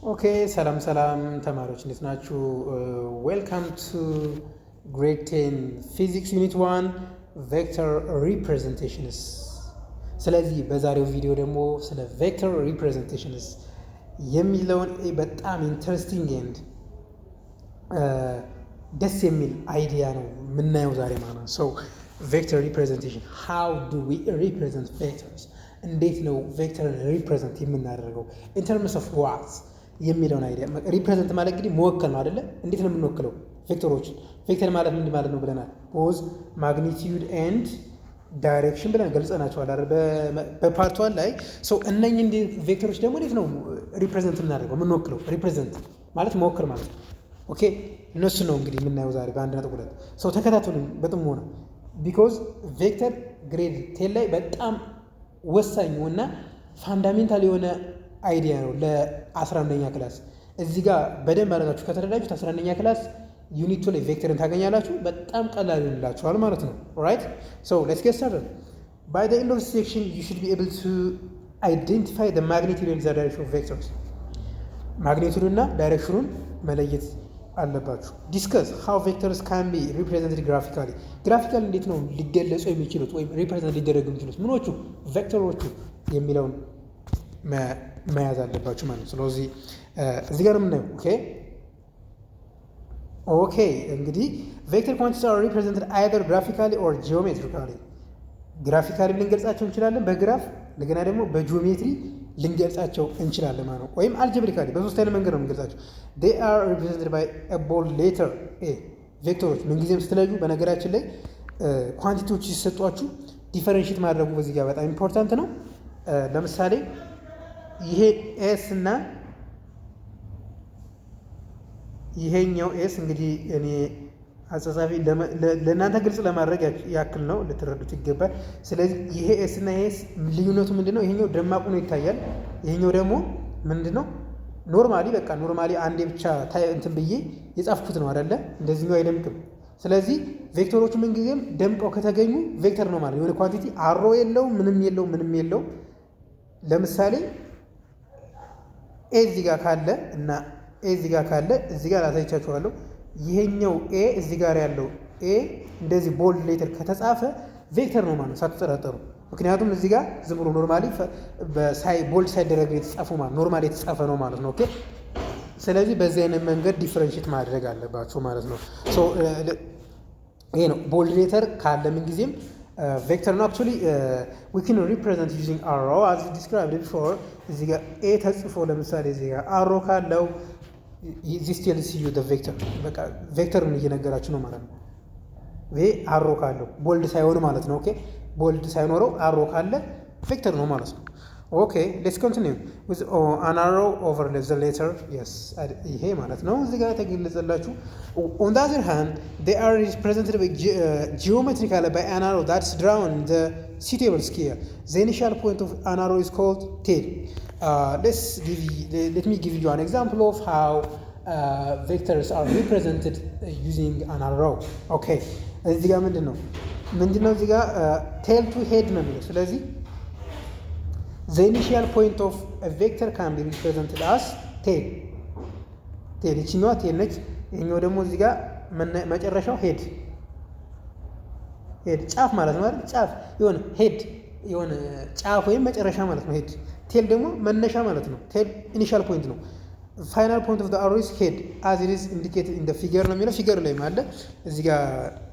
ኦኬ ሰላም ተማሪዎች እንዴት ናችሁ? ዌልካም ቱ ግሬድ 10 ፊዚክስ ዩኒት 1 ቬክተር ሪፕሬዘንቴሽንስ። ስለዚህ በዛሬው ቪዲዮ ደግሞ ስለ ቬክተር ሪፕሬዘንቴሽንስ የሚለውን በጣም ኢንተረስቲንግ ኤንድ ደስ የሚል አይዲያ ነው የምናየው ዛሬ ማለት ነው። ሶ ቬክተር ሪፕሬዘንቴሽን ሃው ዱ ዊ ሪፕሬዘንት ቬክተርስ፣ እንዴት ነው ቬክተርን ሪፕሬዘንት የምናደርገው ኢን ተርምስ ኦፍ ዋት የሚለውን አይዲያ። ሪፕሬዘንት ማለት እንግዲህ መወከል ነው አይደለ? እንዴት ነው የምንወክለው ቬክተሮችን? ቬክተር ማለት ምን ማለት ነው ብለናል። ፖዝ ማግኒቲዩድ ኤንድ ዳይሬክሽን ብለን ገልጸናቸዋል አይደል? በፓርት 1 ላይ ሰው እነኚህ ቬክተሮች ደግሞ እንዴት ነው ሪፕሬዘንት የምናደርገው የምንወክለው? ሪፕሬዘንት ማለት መወከል ማለት ነው። ኦኬ እነሱ ነው እንግዲህ የምናየው ዛሬ በ1.2 ሰው ተከታተሉኝ በጥሞና ቢኮዝ ቬክተር ግሬድ 10 ላይ በጣም ወሳኝ እና ፋንዳሜንታል የሆነ አይዲያ ነው ለ11ኛ ክላስ። እዚህ ጋር በደንብ አድርጋችሁ ከተረዳችሁት 11ኛ ክላስ ዩኒት 2 ላይ ቬክተርን ታገኛላችሁ። በጣም ቀላል ይሆንላችኋል ማለት ነው። ኦልራይት ሶ ሌትስ ጌት ስታርትድ ባይ ዘ ኤንድ ኦፍ ሴክሽን ዩ ሹድ ቢ ኤብል ቱ አይደንቲፋይ ዘ ማግኒቲዩድ ኤንድ ዘ ዳይሬክሽን ኦፍ ቬክተርስ። ማግኒቲዩድ እና ዳይሬክሽኑን መለየት አለባችሁ። ዲስከስ ሃው ቬክተርስ ካን ቢ ሪፕሬዘንትድ ግራፊካሊ። ግራፊካሊ እንዴት ነው ሊገለጹ የሚችሉት ወይም ሪፕሬዘንት ሊደረጉ የሚችሉት ምኖቹ ቬክተሮቹ የሚለውን መያዝ አለባችሁ ማለት ነው። ስለዚህ እዚህ ጋር የምናየው ኦኬ እንግዲህ ቬክተር ኳንቲቲስ አር ሪፕሬዘንትድ አይዘር ግራፊካሊ ኦር ጂኦሜትሪካሊ። ግራፊካሊ ልንገልጻቸው እንችላለን በግራፍ እንደገና ደግሞ በጂኦሜትሪ ልንገልጻቸው እንችላለን ማለት ነው። ወይም አልጀብሪካሊ በሶስት አይነት መንገድ ነው የምንገልጻቸው። they are represented by a bold letter a። ቬክተሮች ምንጊዜም ስትለዩ በነገራችን ላይ ኳንቲቲዎች ሲሰጧችሁ ዲፈረንሺየት ማድረጉ በዚህ ጋር በጣም ኢምፖርታንት ነው። ለምሳሌ ይሄ ኤስ እና ይሄኛው ኤስ እንግዲህ እኔ አጻጻፊ ለእናንተ ግልጽ ለማድረግ ያክል ነው፣ ልትረዱት ይገባል። ስለዚህ ይሄ ኤስ እና ኤስ ልዩነቱ ምንድነው? ይሄኛው ደማቁ ነው ይታያል። ይሄኛው ደግሞ ምንድነው? ኖርማሊ አንዴ ብቻ እንትን ብዬ የጻፍኩት ነው አይደለ? እንደዚህኛው አይደምቅም። ስለዚህ ቬክተሮቹ ምንጊዜም ደምቀው ከተገኙ ቬክተር ነው ማለት የሆነ ኳንቲቲ አሮ የለው ምንም የለው። ለምሳሌ ኤ እዚህ ጋር ካለ እና ኤ እዚህ ጋር ካለ እዚህ ጋር ላሳይቻችኋለሁ። ይሄኛው ኤ እዚህ ጋር ያለው ኤ እንደዚህ ቦልድ ሌተር ከተጻፈ ቬክተር ነው ማለት ሳትጠራጠሩ። ምክንያቱም እዚህ ጋር ዝም ብሎ ኖርማሊ ቦልድ ሳይደረግ የተጻፈ ማለት ኖርማሊ የተጻፈ ነው ማለት ነው። ኦኬ ስለዚህ በዚህ አይነት መንገድ ዲፈረንሺየት ማድረግ አለባችሁ ማለት ነው። ሶ ይሄ ነው ቦልድ ሌተር ካለ ምን ጊዜም ቬክተር ነው። አክቹዋሊ we can represent using arrow as described before። እዚህ ጋር ኤ ተጽፎ ለምሳሌ እዚህ ጋር አሮ ካለው this tells you the vector። በቃ ቬክተሩን እየነገራችሁ ነው ማለት ነው። ይሄ አሮ ካለው ቦልድ ሳይሆን ማለት ነው። ኦኬ ቦልድ ሳይኖረው አሮ ካለ ቬክተር ነው ማለት ነው። ኦኬ ሌትስ ኮንቲኒው with an arrow over the letter yes ይሄ ማለት ነው እዚህ ጋር ተገለጸላችሁ። on the other hand they are represented by geometrically by an arrow that's drawn in the suitable scale. The initial point of an arrow is called tail. Let me give you an example of how vectors are represented using an arrow. okay እዚህ ጋር ምንድነው እዚህ ጋር tail to head ነው የሚለው። ስለዚህ the initial point of a vector can be represented as tail ይችኛዋ tail ነች። ይሄኛው ደግሞ እዚህ ጋር መጨረሻው head ጫፍ ማለት ነው አይደል? ጫፍ የሆነ head የሆነ ጫፍ ወይም መጨረሻ ማለት ነው head። tail ደግሞ መነሻ ማለት ነው። tail initial point ነው። final point of the arrow is head as it is indicated in the figure ነው የሚለው። ፊገር ላይ ማለት እዚህ ጋር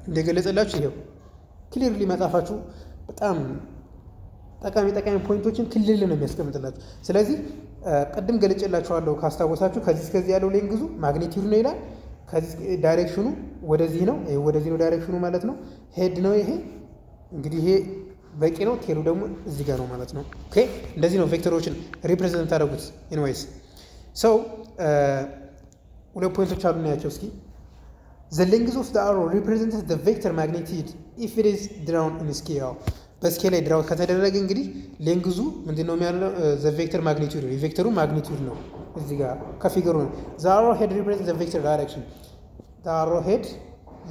እንደገለጸላችሁ ይሄው ክሊርሊ መጻፋችሁ በጣም ጠቃሚ ፖይንቶችን ክልል ነው የሚያስቀምጥላችሁ። ስለዚህ ቅድም ገልጬላችኋለሁ ካስታወሳችሁ ከዚህ እስከዚህ ያለው ሌንግዙ ማግኒቲዩድ ነው ይላል። ከዚህ ዳይሬክሽኑ ወደዚህ ነው ዳይሬክሽኑ ማለት ነው። ሄድ ነው ይሄ እንግዲህ ይሄ በቂ ነው። ቴሉ ደግሞ እዚህ ጋር ነው ማለት ነው። ኦኬ እንደዚህ ነው ቬክተሮችን ሪፕሬዘንት አደረጉት። ኤኒዌይስ ሰው ሁለት ፖይንቶች አሉ እናያቸው እስኪ። the length of the arrow represents the vector magnitude if it is drawn in scale። በስኬል ላይ ድራው ከተደረገ እንግዲህ ሌንግዙ ምንድነው የሚያለው? ዘ ቬክተር ማግኒቲዩድ ነው። የቬክተሩ ማግኒቲዩድ ነው እዚህ ጋር ከፊገሩ ነው። ዘ አሮ ሄድ ሪፕሬዘንት ዘ ቬክተር ዳይሬክሽን። ዘ አሮ ሄድ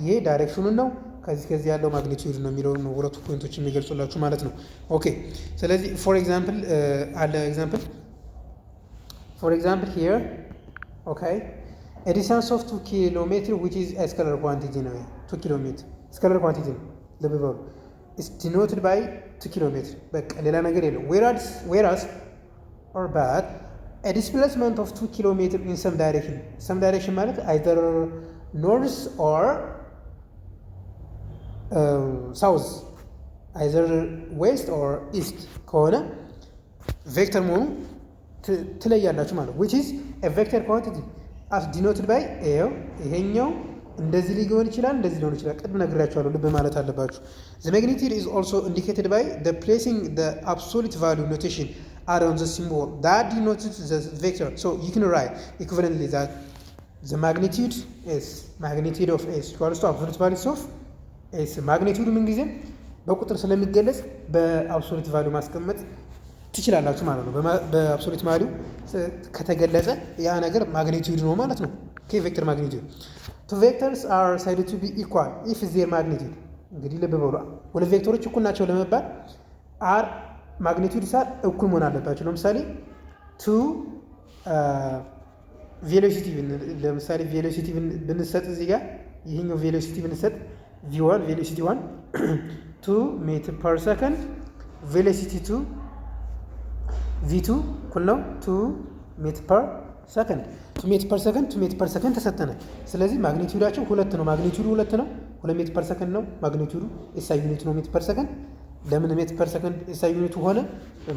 ይሄ ዳይሬክሽኑን ነው። ከዚህ ያለው ማግኒቲዩድ ነው የሚለው ነው ሁለቱ ፖይንቶች የሚገልጹላችሁ ማለት ነው። ኦኬ ስለዚህ ፎር ኤግዛምፕል ሂር ኦኬ a distance of 2 ኪሎሜትር which is a scalar quantity ነው 2 ኪሎ ሜትር scalar quantity ነው ልብ በሉ is denoted by 2 ኪሎሜትር በቃ ሌላ ነገር የለም whereas or but a displacement of 2 kilometers in some direction ማለት either north or south either west or east ከሆነ ቬክተር መሆኑ ትለያላችሁ ማለት which is a vector quantity as denoted by ይሄኛው እንደዚህ ሊሆን ይችላል እንደዚህ ሊሆን ይችላል ቅድም ነግራችኋለሁ ልብ ማለት አለባችሁ the magnitude is also indicated by the placing the absolute value notation around the symbol that denotes the vector so you can write equivalently that the magnitude of s equals to absolute value of s magnitude ምን ጊዜ በቁጥር ስለሚገለጽ በአብሶሉት ቫልዩ ማስቀመጥ ትችላላችሁ ማለት ነው በአብሶሉት ቫልዩ ከተገለጸ ያ ነገር ማግኒቲዩድ ነው ማለት ነው ኦኬ ቬክተር ማግኒቲዩድ two vectors are said to be equal if their magnitude እንግዲህ ልብ በሉ ሁለት ቬክተሮች እኩል ናቸው ለመባል r ማግኒቲዩድ ሳር እኩል መሆን አለባቸው ለምሳሌ two ቬሎሲቲ ለምሳሌ ቬሎሲቲ ብንሰጥ እዚህ ጋር ይሄኛው ቬሎሲቲ ብንሰጥ v1 ቬሎሲቲ 1 2 ሜትር ፐር ሰከንድ ቬሎሲቲ 2 v2 እኩል ነው 2 ሜትር ፐር ሰከንድ 2 ሜትር ፐር ሰከንድ 2 ሜትር ፐር ሰከንድ ተሰጠነ ስለዚህ ማግኒቲዩዳቸው ሁለት ነው ማግኒቲዩዱ ሁለት ነው 2 ሜትር ፐር ሰከንድ ነው ማግኒቲዩዱ ኤስአይ ዩኒት ነው ሜትር ፐር ሰከንድ ለምን ሜትር ፐር ሰከንድ ኤስአይ ዩኒቱ ሆነ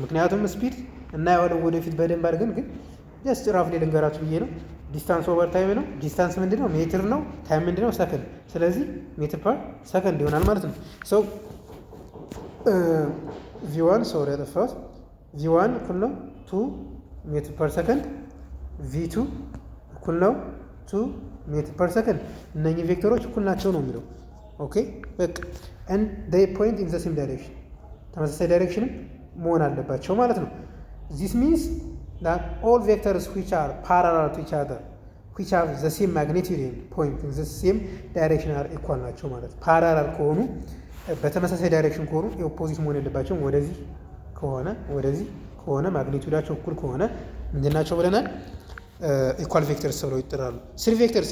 ምክንያቱም ስፒድ እና ያለው ወደፊት በደንብ አድርገን ግን ጀስት ራፍሊ ልንገራችሁ ብዬ ነው ዲስታንስ ኦቨር ታይም ነው ዲስታንስ ምንድነው ሜትር ነው ታይም ምንድነው ሰከንድ ስለዚህ ሜትር ፐር ሰከንድ ይሆናል ማለት ነው ሶ v1 ሶሪ አጠፋሁት v1 እኩል ነው 2 ሜትር ፐር ሰከንድ v2 እኩል ነው 2 ሜትር ፐር ሰከንድ እነኚህ ቬክተሮች እኩል ናቸው ነው የሚለው ኦኬ በቃ and they point in the same direction ተመሳሳይ ዳይሬክሽን መሆን አለባቸው ማለት ነው this means that all vectors which are parallel to each other which have the same magnitude and point in the same direction are equal ናቸው ማለት parallel ከሆኑ በተመሳሳይ ዳይሬክሽን ከሆኑ ኦፖዚት መሆን የለባቸውም ወደዚህ ከሆነ ማግኒቲዩዳቸው እኩል ከሆነ ምንድናቸው ብለናል equal vectors ተብለው ይጠራሉ three vectors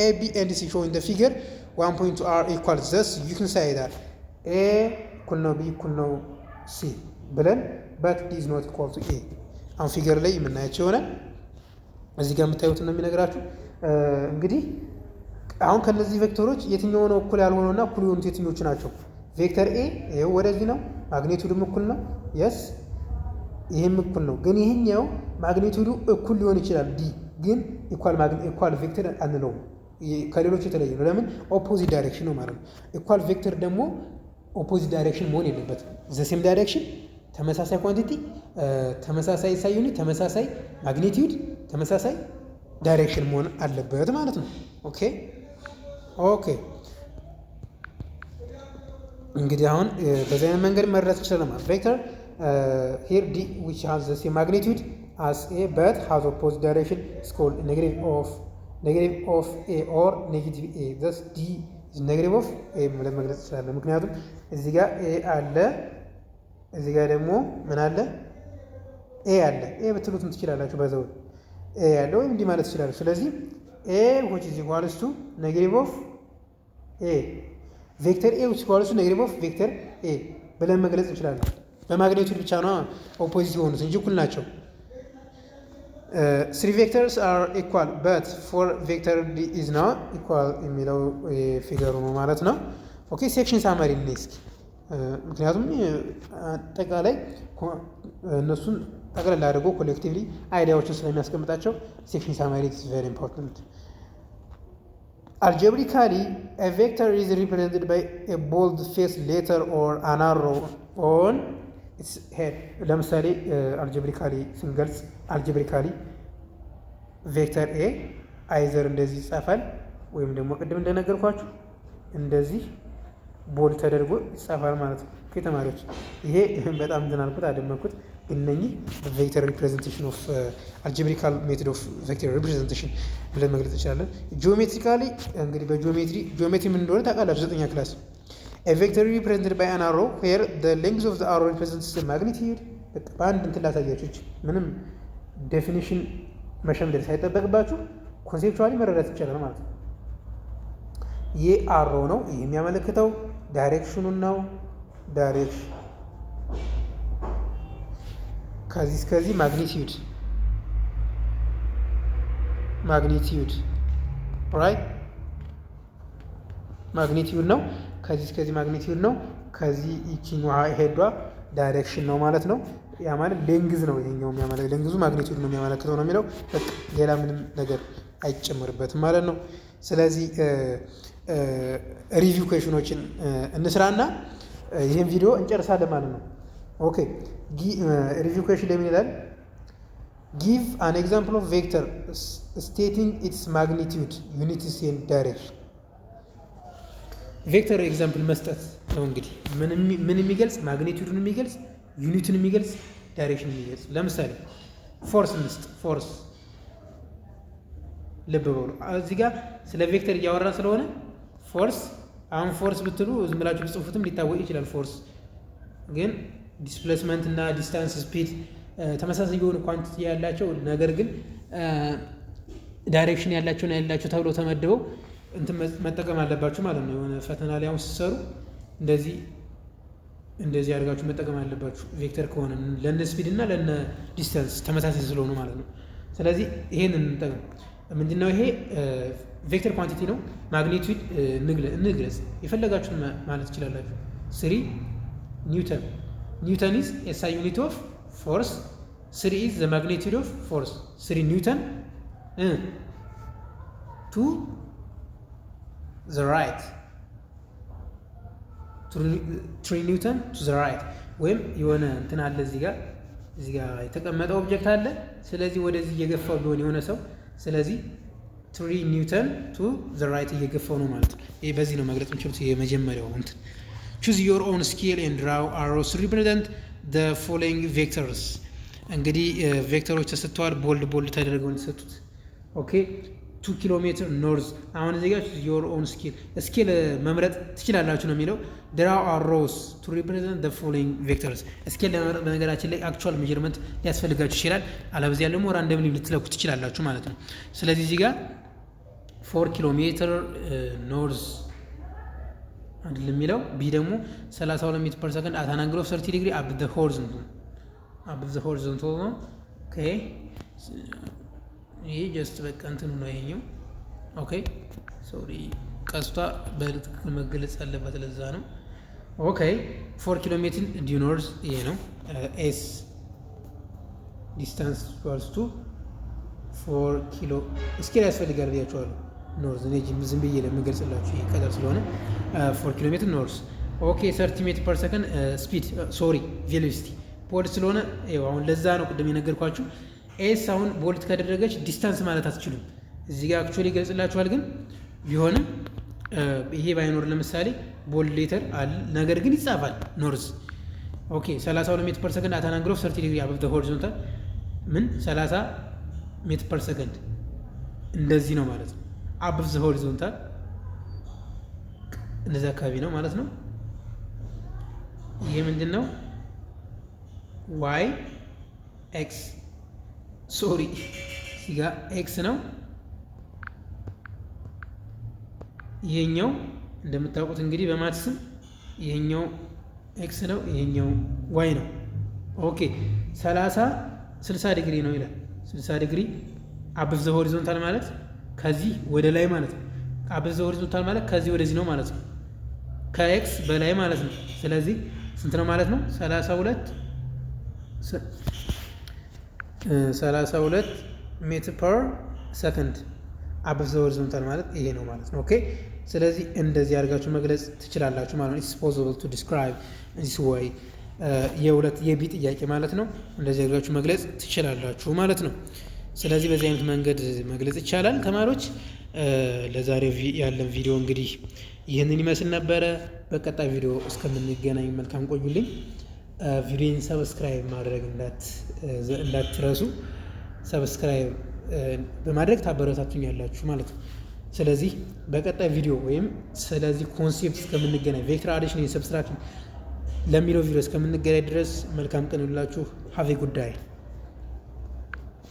a b and c shown in the figure 1.2 are equal thus you can say that a እኩል ነው b እኩል ነው c ብለን but d is not equal to a አሁን ፊገር ላይ የምናያቸው ሆነ እዚህ ጋር የምታዩት ነው የሚነግራችሁ እንግዲህ አሁን ከነዚህ ቬክተሮች የትኛው ነው እኩል ያልሆነውና እኩል የሆኑት የትኞቹ ናቸው ቬክተር a ይሄው ወደዚህ ነው ማግኒቲዩዱም እኩል ነው yes ይሄም እኩል ነው ግን ይሄኛው ማግኒቲዩዱ እኩል ሊሆን ይችላል d ግን ኢኳል ቬክተር አንለው ከሌሎች የተለየ ነው ለምን ኦፖዚት ዳይሬክሽን ነው ማለት ነው ኢኳል ቬክተር ደግሞ ኦፖዚት ዳይሬክሽን መሆን የለበትም ዘ ሴም ዳይሬክሽን ተመሳሳይ ኳንቲቲ ተመሳሳይ ሳይ ዩኒት ተመሳሳይ ማግኒቲዩድ ተመሳሳይ ዳይሬክሽን መሆን አለበት ማለት ነው ኦኬ እንግዲህ አሁን በዚህ አይነት መንገድ መረዳት ይችላል ቬክተር here d which has the same magnitude as a but has opposite direction is called negative of a or negative a thus d is negative of a ማለት መግለጽ ይችላል ምክንያቱም እዚህ ጋር a አለ እዚህ ጋር ደግሞ ምን አለ a አለ a ብትሉትም ትችላላችሁ በዛው a ያለው ወይም እንዲህ ማለት ይችላል ስለዚህ a which is equals to negative of a vector a which is equals to negative of vector a ብለን መግለጽ እንችላለን በማግኒቲዩድ ብቻ ነው ኦፖዚት የሆኑት እንጂ እኩል ናቸው three vectors are equal but for vector d is not equal የሚለው ፊገሩ ነው ማለት ነው ኦኬ ሴክሽን ሳመሪ ሊስክ ምክንያቱም አጠቃላይ እነሱን ጠቅለል አድርጎ ኮሌክቲቭሊ አይዲያዎችን ስለሚያስቀምጣቸው ሴክሽን ሳመሪ is very important algebraically a vector is represented by a bold faced letter or an arrow on its head ለምሳሌ አልጀብሪካሊ ስንገልጽ አልጀብሪካሊ ቬክተር a አይዘር እንደዚህ ይጻፋል ወይም ደግሞ ቅድም እንደነገርኳችሁ እንደዚህ ቦልድ ተደርጎ ይጻፋል ማለት ነው ከተማሪዎች ይሄ በጣም እንድናልኩት አደመኩት እነኚህ ቬክተር ሪፕሬዘንቴሽን ኦፍ አልጀብሪካል ሜቶድ ኦፍ ቬክተር ሪፕሬዘንቴሽን ብለን መግለጽ እንችላለን ጂኦሜትሪካሊ እንግዲህ ጂኦሜትሪ ምን እንደሆነ ታውቃላችሁ 9ኛ ክላስ a vector represented by an arrow where the length of the arrow represents the magnitude በአንድ እንትን ላሳያችሁ ምንም ዴፊኒሽን መሸምደድ ሳይጠበቅባችሁ ኮንሴፕቹዋሊ መረዳት ይቻላል ማለት ነው። ይህ አሮ ነው። ይህ የሚያመለክተው ዳይሬክሽኑን ነው። ዳይሬክሽን ከዚህ እስከዚህ ማግኒቲዩድ ራይት ማግኒቲዩድ ነው። ከዚህ እስከዚህ ማግኒቲዩድ ነው። ከዚህ ይችኛዋ ሄዷ ዳይሬክሽን ነው ማለት ነው። ያ ማለት ሌንግዝ ነው። ይሄኛው የሚያመለክተው ሌንግዙ ማግኒቲዩድ ነው የሚያመለክተው ነው የሚለው በቃ ሌላ ምንም ነገር አይጨምርበትም ማለት ነው። ስለዚህ ሪቪው ኩዌሽኖችን እንስራና ይህን ቪዲዮ እንጨርሳለን ማለት ነው። ኦኬ ሪቪው ኩዌሽን ለምን ይላል? ጊቭ አን ኤግዛምፕል ኦፍ ቬክተር ስቴቲንግ ኢትስ ማግኒቲዩድ ዩኒትስ ኤንድ ዳይሬክሽን። ቬክተር ኤግዛምፕል መስጠት ነው እንግዲህ ምን የሚገልጽ ማግኒቲዩድን የሚገልጽ ዩኒትን የሚገልጽ ዳይሬክሽን የሚገልጽ። ለምሳሌ ፎርስ እንስጥ። ፎርስ ልብ በሉ እዚህ ጋር ስለ ቬክተር እያወራን ስለሆነ ፎርስ አሁን ፎርስ ብትሉ ዝም ብላችሁ ብጽፉትም ሊታወቅ ይችላል። ፎርስ ግን ዲስፕሌስመንት እና ዲስታንስ ስፒድ ተመሳሳይ የሆኑ ኳንቲቲ ያላቸው ነገር ግን ዳይሬክሽን ያላቸውና ያላቸው ተብለው ተመድበው እንትን መጠቀም አለባችሁ ማለት ነው። የሆነ ፈተና ላይ አሁን ስትሰሩ እንደዚህ አድርጋችሁ መጠቀም አለባችሁ። ቬክተር ከሆነ ለነ ስፒድ እና ለነ ዲስታንስ ተመሳሳይ ስለሆኑ ማለት ነው። ስለዚህ ይሄን እንጠቀም። ምንድነው ይሄ? ቬክተር ኳንቲቲ ነው። ማግኒቲዩድ እንግለጽ የፈለጋችሁን ማለት ትችላላችሁ። 3 ኒውተን ኒውተን ኢዝ ኤስአይ ዩኒት ኦፍ ፎርስ 3 ኢዝ ዘ ማግኒቲዩድ ኦፍ ፎርስ 3 ኒውተን ቱ ዘ ራይት 3 ኒውተን ቱ ዘ ራይት። ወይም የሆነ እንትን አለ እዚህ ጋር የተቀመጠ ኦብጀክት አለ። ስለዚህ ወደዚህ እየገፋው ቢሆን የሆነ ሰው ስለዚህ 3 ኒውተን ቱ ዘ ራይት እየገፋው ነው ማለት ነው። ይሄ በዚህ ነው መግለጽ የምችሉት። የመጀመሪያው እንትን ቹዝ ዮር ኦን ስኬል ኤንድ ድራው አሮስ ሪፕሬዘንት ዘ ፎሎዊንግ ቬክተርስ። እንግዲህ ቬክተሮች ተሰጥተዋል። ቦልድ ተደርገው የተሰጡት ኦኬ 2 ኪሎ ሜትር ኖርዝ። አሁን እዚህ ጋር ቹዝ ዮር ኦን ስኬል መምረጥ ትችላላችሁ ነው የሚለው። ድራው አሮስ ቱ ሪፕሬዘንት ዘ ፎሎዊንግ ቬክተርስ። ስኬል ለመምረጥ በነገራችን ላይ አክቹዋል ሜጀርመንት ሊያስፈልጋችሁ ይችላል። አለበዚያ ደግሞ ራንደምሊ ልትለኩ ትችላላችሁ ማለት ነው። ስለዚህ እዚህ ጋር 4 ኪሎ ሜትር ኖርዝ አይደለም የሚለው። ቢ ደግሞ 32 ሜትር ፐር ሰከንድ አት አን አንግል ኦፍ 30 ዲግሪ አብ ዘ ሆሪዞንታል ነው። ኦኬ ይሄ ጀስት በቃ እንትኑ ነው ይሄኛው። ኦኬ ሶሪ ቀስቷ በትክክል መገለጽ አለበት፣ ለዛ ነው። ኦኬ 4 ኪሎ ሜትር ዲው ኖርዝ ይሄ ነው። ኤስ ዲስታንስ ኢኳልስ ቱ 4 ኪሎ ስኬል ያስፈልጋል ብያቸዋለሁ። ኖርዝ እኔ ዝም ብዬ ለምገልጽላችሁ ይሄ ቀላል ስለሆነ 4 ኪሎ ሜትር ኖርዝ። ኦኬ 30 ሜትር ፐር ሰከንድ ስፒድ ሶሪ ቬሎሲቲ ቦልድ ስለሆነ ይኸው አሁን ለዛ ነው ቅድም የነገርኳችሁ። ኤስ አሁን ቦልድ ካደረገች ዲስታንስ ማለት አትችሉም። እዚህ ጋር አክቹዋሊ ይገልጽላችኋል፣ ግን ቢሆንም ይሄ ባይኖር ለምሳሌ ቦልድ ሌተር አለ፣ ነገር ግን ይጻፋል ኖርዝ። ኦኬ 32 ሜትር ፐር ሰከንድ አት አን አንግል ኦፍ 30 ዲግሪ አበብ ዘ ሆሪዞንታል 30 ሜትር ፐር ሰከንድ እንደዚህ ነው ማለት ነው። አበብ ዘ ሆሪዞንታል እንደዚህ አካባቢ ነው ማለት ነው። ይሄ ምንድን ነው? ዋይ ኤክስ ሶሪ እዚህ ጋር ኤክስ ነው። ይሄኛው እንደምታውቁት እንግዲህ በማትስም ይሄኛው ኤክስ ነው፣ ይሄኛው ዋይ ነው። ኦኬ 60 ዲግሪ ነው ይላል። 60 ዲግሪ አበብ ዘ ሆሪዞንታል ማለት ከዚህ ወደ ላይ ማለት ነው። አበብ ዘ ሆሪዞንታል ማለት ከዚህ ወደዚህ ነው ማለት ነው። ከኤክስ በላይ ማለት ነው። ስለዚህ ስንት ነው ማለት ነው? 32 ሜትር ፐር ሰከንድ አበብ ዘ ሆሪዞንታል ማለት ይሄ ነው ማለት ነው። ኦኬ ስለዚህ እንደዚህ አድርጋችሁ መግለጽ ትችላላችሁ ማለት ነው። ኢትስ ፖሲብል ቱ ዲስክራይብ ዚስ ወይ የቢ ጥያቄ ማለት ነው። እንደዚህ አድርጋችሁ መግለጽ ትችላላችሁ ማለት ነው። ስለዚህ በዚህ አይነት መንገድ መግለጽ ይቻላል ተማሪዎች። ለዛሬው ያለን ቪዲዮ እንግዲህ ይህንን ይመስል ነበረ። በቀጣይ ቪዲዮ እስከምንገናኝ መልካም ቆዩልኝ። ቪዲዮን ሰብስክራይብ ማድረግ እንዳትረሱ። ሰብስክራይብ በማድረግ ታበረታቱኝ ያላችሁ ማለት ነው። ስለዚህ በቀጣይ ቪዲዮ ወይም ስለዚህ ኮንሴፕት እስከምንገናኝ ቬክተር አዲሽን ሰብስትራክሽን ለሚለው ቪዲዮ እስከምንገናኝ ድረስ መልካም ቀን ይሁንላችሁ። ሀቭ ኤ ጉድ ዳይ